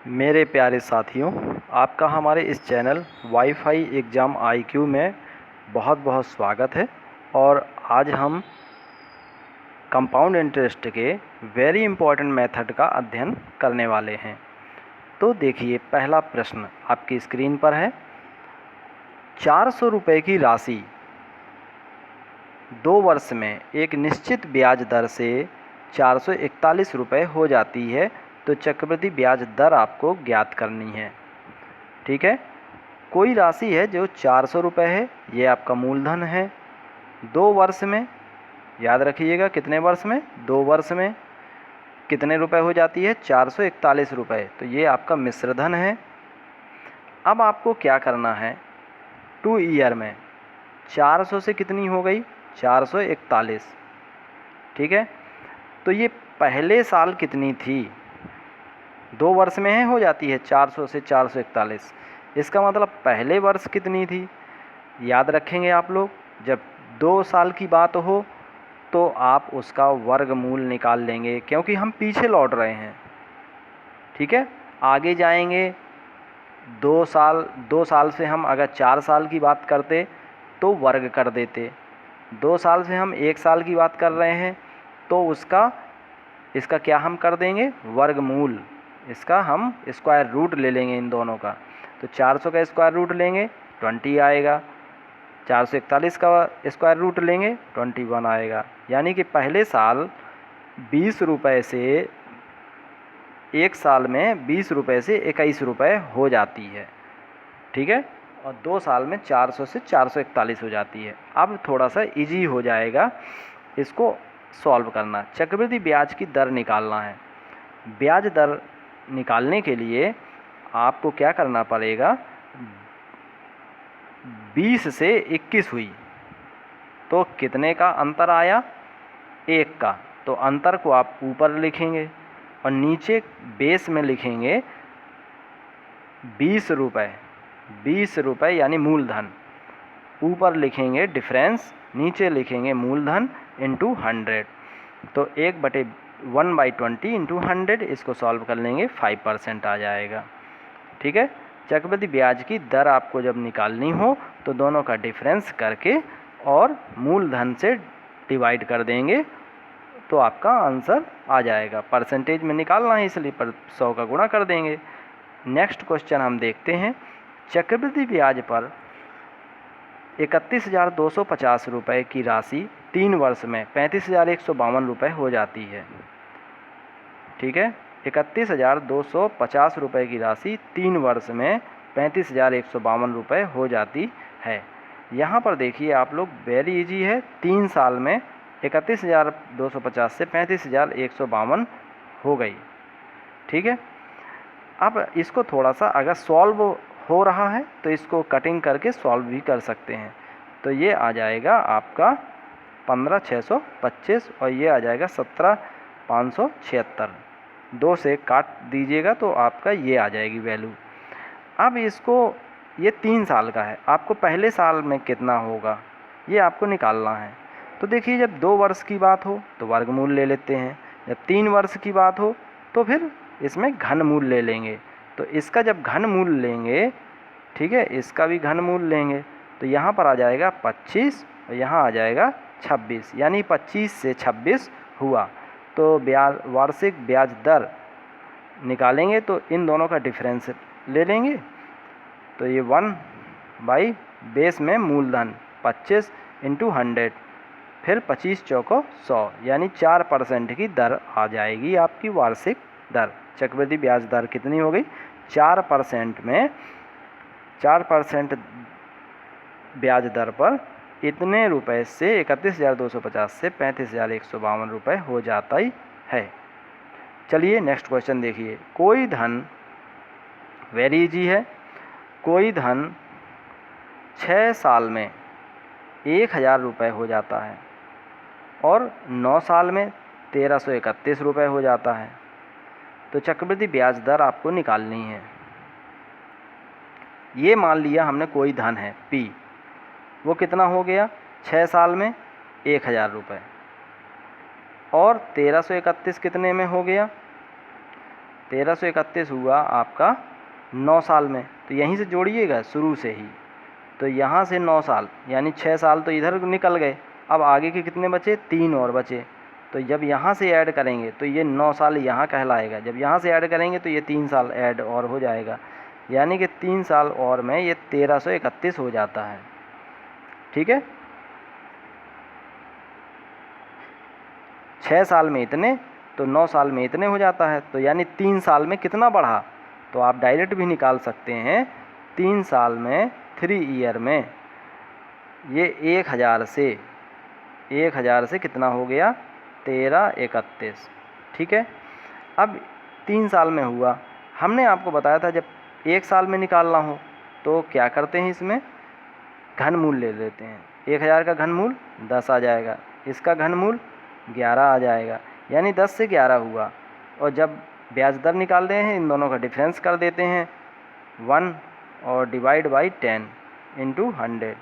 मेरे प्यारे साथियों, आपका हमारे इस चैनल वाईफाई एग्ज़ाम आईक्यू में बहुत बहुत स्वागत है। और आज हम कंपाउंड इंटरेस्ट के वेरी इंपॉर्टेंट मेथड का अध्ययन करने वाले हैं। तो देखिए, पहला प्रश्न आपकी स्क्रीन पर है। 400 रुपये की राशि 2 वर्ष में एक निश्चित ब्याज दर से 441 रुपये हो जाती है, तो चक्रवृद्धि ब्याज दर आपको ज्ञात करनी है। ठीक है, कोई राशि है जो 400 रुपये है, ये आपका मूलधन है। 2 वर्ष में, याद रखिएगा कितने वर्ष में, 2 वर्ष में कितने रुपए हो जाती है, 441 रुपये, तो ये आपका मिश्रधन है। अब आपको क्या करना है, 2 ईयर में 400 से कितनी हो गई, 441। ठीक है, तो ये पहले साल कितनी थी, 2 वर्ष में है हो जाती है 400 से 441। इसका मतलब पहले वर्ष कितनी थी, याद रखेंगे आप लोग। जब 2 साल की बात हो तो आप उसका वर्गमूल निकाल लेंगे, क्योंकि हम पीछे लौट रहे हैं। ठीक है, आगे जाएंगे 2 साल से हम अगर 4 साल की बात करते तो वर्ग कर देते। 2 साल से हम 1 साल की बात कर रहे हैं तो इसका क्या हम कर देंगे, वर्गमूल। इसका हम स्क्वायर रूट ले लेंगे इन दोनों का। तो 400 का स्क्वायर रूट लेंगे 20 आएगा, 441 का स्क्वायर रूट लेंगे 21 आएगा। यानी कि पहले साल 20 रुपये से, एक साल में 20 रुपये से 21 रुपये हो जाती है। ठीक है, और 2 साल में 400 से 441 हो जाती है। अब थोड़ा सा इजी हो जाएगा इसको सॉल्व करना। चक्रवृद्धि ब्याज की दर निकालना है। ब्याज दर निकालने के लिए आपको क्या करना पड़ेगा, 20 से 21 हुई तो कितने का अंतर आया, 1 का। तो अंतर को आप ऊपर लिखेंगे और नीचे बेस में लिखेंगे 20 रुपये। 20 रुपये यानी मूलधन, ऊपर लिखेंगे डिफरेंस, नीचे लिखेंगे मूलधन इंटू 100। तो 1/20 इंटू 100, इसको सॉल्व कर लेंगे 5% आ जाएगा। ठीक है, चक्रवृद्धि ब्याज की दर आपको जब निकालनी हो तो दोनों का डिफरेंस करके और मूलधन से डिवाइड कर देंगे तो आपका आंसर आ जाएगा। परसेंटेज में निकालना है इसलिए 100 का गुणा कर देंगे। नेक्स्ट क्वेश्चन हम देखते हैं। चक्रवृद्धि ब्याज पर 31,250 रुपये की राशि 3 वर्ष में 35,152 रुपये हो जाती है। ठीक है, 31,250 रुपये की राशि 3 वर्ष में 35,152 रुपये हो जाती है। यहाँ पर देखिए आप लोग, वेरी इजी है। 3 साल में 31,250 से 35,152 हो गई। ठीक है, अब इसको थोड़ा सा अगर सॉल्व हो रहा है तो इसको कटिंग करके सॉल्व भी कर सकते हैं। तो ये आ जाएगा आपका 15,625 और ये आ जाएगा 17,576। 2 से काट दीजिएगा तो आपका ये आ जाएगी वैल्यू। अब इसको, ये 3 साल का है, आपको पहले साल में कितना होगा ये आपको निकालना है। तो देखिए, जब 2 वर्ष की बात हो तो वर्गमूल ले लेते हैं, जब 3 वर्ष की बात हो तो फिर इसमें घनमूल ले लेंगे। तो इसका जब घनमूल लेंगे, ठीक है, इसका भी घनमूल लेंगे तो यहाँ पर आ जाएगा 25 और यहाँ आ जाएगा 26, यानी 25 से 26 हुआ। तो वार्षिक ब्याज दर निकालेंगे तो इन दोनों का डिफरेंस ले लेंगे। तो ये 1 बेस में मूलधन 25 इंटू 100, फिर 25 चौको 100, यानी 4% की दर आ जाएगी आपकी वार्षिक दर। चक्रवृद्धि ब्याज दर कितनी हो गई, 4% में 4% ब्याज दर पर इतने रुपए से 31,250 से 35,152 रुपये हो जाता ही है। चलिए नेक्स्ट क्वेश्चन देखिए। कोई धन, वेरी इजी है, कोई धन 6 साल में 1,000 रुपये हो जाता है और 9 साल में 1,331 रुपये हो जाता है। तो चक्रवृद्धि ब्याज दर आपको निकालनी है। ये मान लिया हमने कोई धन है P, वो कितना हो गया, 6 साल में 1,000 रुपये, और 1,331 कितने में हो गया, 1331 हुआ आपका 9 साल में, तो यहीं से जोड़िएगा शुरू से ही। तो यहाँ से 9 साल यानी 6 साल तो इधर निकल गए। अब आगे के कितने बचे? 3 और बचे। तो जब यहाँ से ऐड करेंगे तो ये 9 साल यहाँ कहलाएगा, जब यहाँ से ऐड करेंगे तो ये 3 साल ऐड और हो जाएगा, यानी कि 3 साल और में ये 1331 हो जाता है। ठीक है, 6 साल में इतने तो 9 साल में इतने हो जाता है, तो यानी 3 साल में कितना बढ़ा, तो आप डायरेक्ट भी निकाल सकते हैं। 3 साल में 3 ईयर में ये 1000 से कितना हो गया? 1331। ठीक है, अब 3 साल में हुआ। हमने आपको बताया था जब 1 साल में निकालना हो तो क्या करते हैं, इसमें घनमूल ले लेते हैं। 1000 का घनमूल 10 आ जाएगा, इसका घनमूल 11 आ जाएगा, यानी 10 से 11 हुआ। और जब ब्याज दर निकाल रहे हैं इन दोनों का डिफरेंस कर देते हैं 1 और डिवाइड बाई 10 इंटू 100,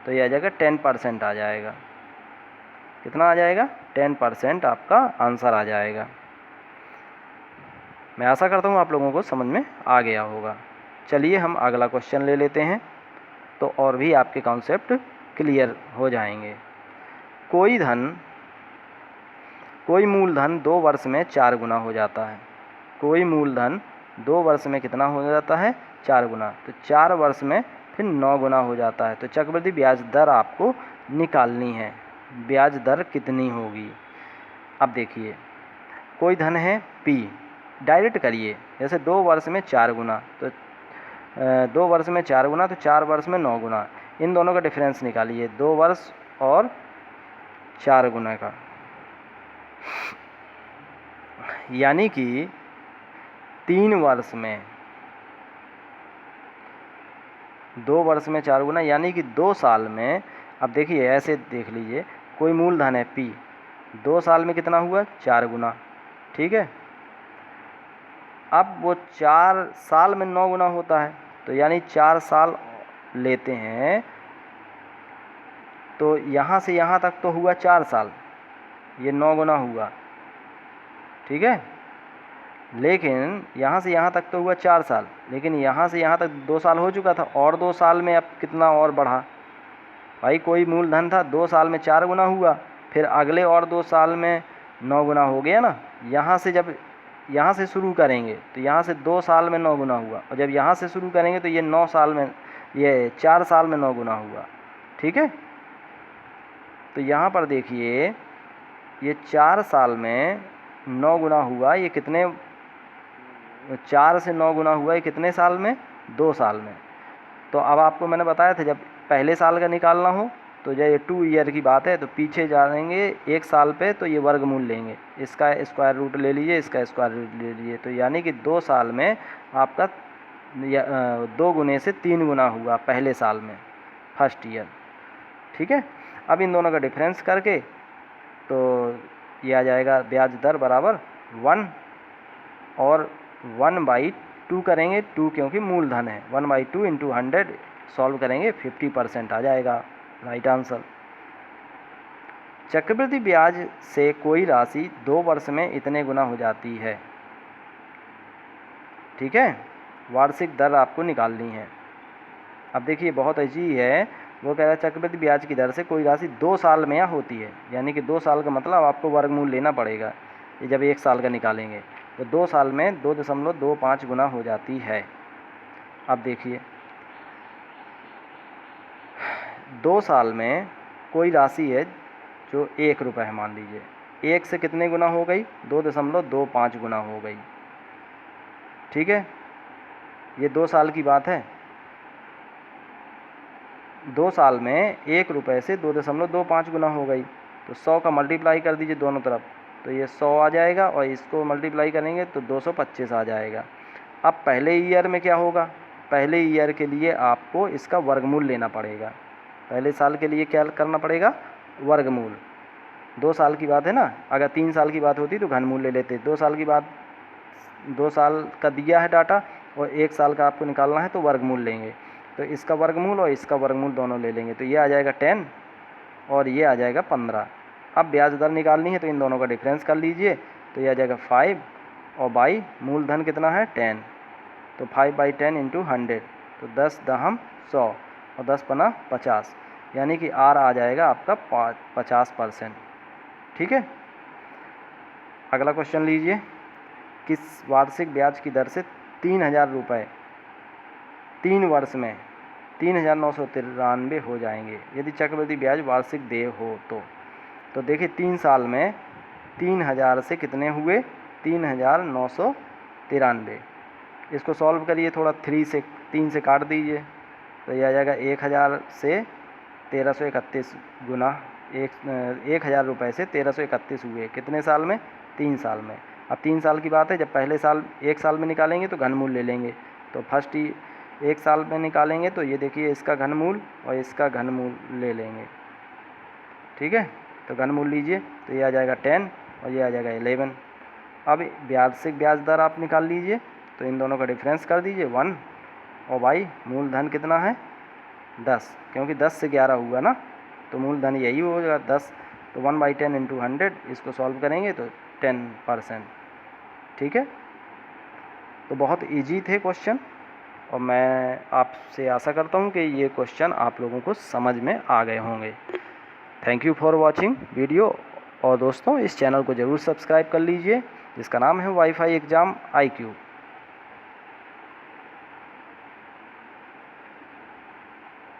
तो यह आ जाएगा 10% आ जाएगा। कितना आ जाएगा? 10% आपका आंसर आ जाएगा। मैं आशा करता हूँ आप लोगों को समझ में आ गया होगा। चलिए हम अगला क्वेश्चन ले लेते हैं, तो और भी आपके कॉन्सेप्ट क्लियर हो जाएंगे। कोई मूलधन 2 वर्ष में 4 गुना हो जाता है। कोई मूलधन 2 वर्ष में कितना हो जाता है? 4 गुना। तो 4 वर्ष में फिर 9 गुना हो जाता है। तो चक्रवृद्धि ब्याज दर आपको निकालनी है, ब्याज दर कितनी होगी। अब देखिए, कोई धन है P, डायरेक्ट करिए, जैसे 2 वर्ष में 4 गुना, तो 2 वर्ष में 4 गुना तो 4 वर्ष में 9 गुना, इन दोनों का डिफरेंस निकालिए, 2 वर्ष और 4 गुना का, यानी कि 3 वर्ष में 2 वर्ष में 4 गुना, यानी कि 2 साल में। अब देखिए ऐसे देख लीजिए, कोई मूलधन है P, 2 साल में कितना हुआ? 4 गुना। ठीक है, अब वो 4 साल में 9 गुना होता है, तो यानी 4 साल लेते हैं, तो यहाँ से यहाँ तक तो हुआ 4 साल, ये 9 गुना हुआ। ठीक है, लेकिन यहाँ से यहाँ तक तो हुआ 4 साल, लेकिन यहाँ से यहाँ तक 2 साल हो चुका था, और 2 साल में अब कितना और बढ़ा भाई? कोई मूलधन था, 2 साल में 4 गुना हुआ, फिर अगले और 2 साल में 9 गुना हो गया ना। यहाँ से जब यहाँ से शुरू करेंगे तो यहाँ से 2 साल में 9 गुना हुआ, और जब यहाँ से शुरू करेंगे तो ये 9 साल में, ये 4 साल में 9 गुना हुआ। ठीक है, तो यहाँ पर देखिए ये 4 साल में 9 गुना हुआ, ये कितने, 4 से 9 गुना हुआ, ये कितने साल में? 2 साल में। तो अब आपको मैंने बताया था जब पहले साल का निकालना हो तो जब ये 2 ईयर की बात है तो पीछे जाएंगे 1 साल पे, तो ये वर्गमूल लेंगे, इसका स्क्वायर रूट ले लीजिए, इसका स्क्वायर रूट ले लीजिए, तो यानी कि 2 साल में आपका 2 गुने से 3 गुना हुआ पहले साल में, फर्स्ट ईयर। ठीक है, अब इन दोनों का डिफरेंस करके तो ये आ जाएगा ब्याज दर बराबर 1 और 1/2 करेंगे, 2 क्योंकि मूलधन है, 1/2 इंटू 100 सॉल्व करेंगे 50% आ जाएगा राइट आंसर। चक्रवृद्धि ब्याज से कोई राशि 2 वर्ष में इतने गुना हो जाती है। ठीक है, वार्षिक दर आपको निकालनी है। अब देखिए बहुत अच्छी है, वो कह रहा है चक्रवृद्धि ब्याज की दर से कोई राशि 2 साल में होती है, यानी कि 2 साल का मतलब आपको वर्गमूल लेना पड़ेगा। ये जब 1 साल का निकालेंगे तो 2 साल में 2.25 गुना हो जाती है। अब देखिए 2 साल में कोई राशि है जो 1 रुपये है, मान लीजिए, 1 से कितने गुना हो गई? 2.25 गुना हो गई। ठीक है, ये 2 साल की बात है। 2 साल में 1 रुपये से 2.25 गुना हो गई, तो 100 का मल्टीप्लाई कर दीजिए दोनों तरफ, तो ये 100 आ जाएगा, और इसको मल्टीप्लाई करेंगे तो 225 आ जाएगा। अब पहले ईयर में क्या होगा? पहले ईयर के लिए आपको इसका वर्गमूल लेना पड़ेगा। पहले साल के लिए क्या करना पड़ेगा? वर्गमूल। 2 साल की बात है ना, अगर 3 साल की बात होती तो घनमूल ले लेते। 2 साल की बात, 2 साल का दिया है डाटा और 1 साल का आपको निकालना है, तो वर्गमूल लेंगे, तो इसका वर्गमूल और इसका वर्गमूल दोनों ले लेंगे, तो ये आ जाएगा 10 और ये आ जाएगा 15। अब ब्याज दर निकालनी है तो इन दोनों का डिफरेंस कर लीजिए, तो ये आ जाएगा 5 और बाई मूलधन कितना है 10, तो 5/10 इंटू 100, तो 10 दहम 100 और 10 पना 50, यानी कि आर आ जाएगा आपका 50%। ठीक है। अगला क्वेश्चन लीजिए, किस वार्षिक ब्याज की दर से 3,000 रुपये 3 वर्ष में 3,993 हो जाएंगे यदि चक्रवृद्धि ब्याज वार्षिक देय हो तो देखिए 3 साल में 3,000 से कितने हुए 3,993। इसको सॉल्व करिए थोड़ा, 3 से काट दीजिए तो ये आ जाएगा 1,000 से 1,331 गुना 1,000 रुपये से 1,331 हुए कितने साल में 3 साल में। अब 3 साल की बात है, जब पहले साल 1 साल में निकालेंगे तो घनमूल ले लेंगे, तो फर्स्ट ही 1 साल में निकालेंगे तो ये देखिए इसका घनमूल और इसका घनमूल ले लेंगे। ठीक है, तो घनमूल लीजिए तो ये आ जाएगा 10 और ये आ जाएगा 11। अब वार्षिक ब्याज दर आप निकाल लीजिए, तो इन दोनों का डिफरेंस कर दीजिए 1 और बाई मूलधन कितना है 10, क्योंकि 10 से 11 हुआ ना, तो मूलधन यही होगा 10, तो 1/10 इंटू 100, इसको सॉल्व करेंगे तो 10%। ठीक है, तो बहुत इजी थे क्वेश्चन और मैं आपसे आशा करता हूँ कि ये क्वेश्चन आप लोगों को समझ में आ गए होंगे। Thank you for watching video, और दोस्तों इस चैनल को ज़रूर सब्सक्राइब कर लीजिए जिसका नाम है वाईफाई एग्ज़ाम IQ।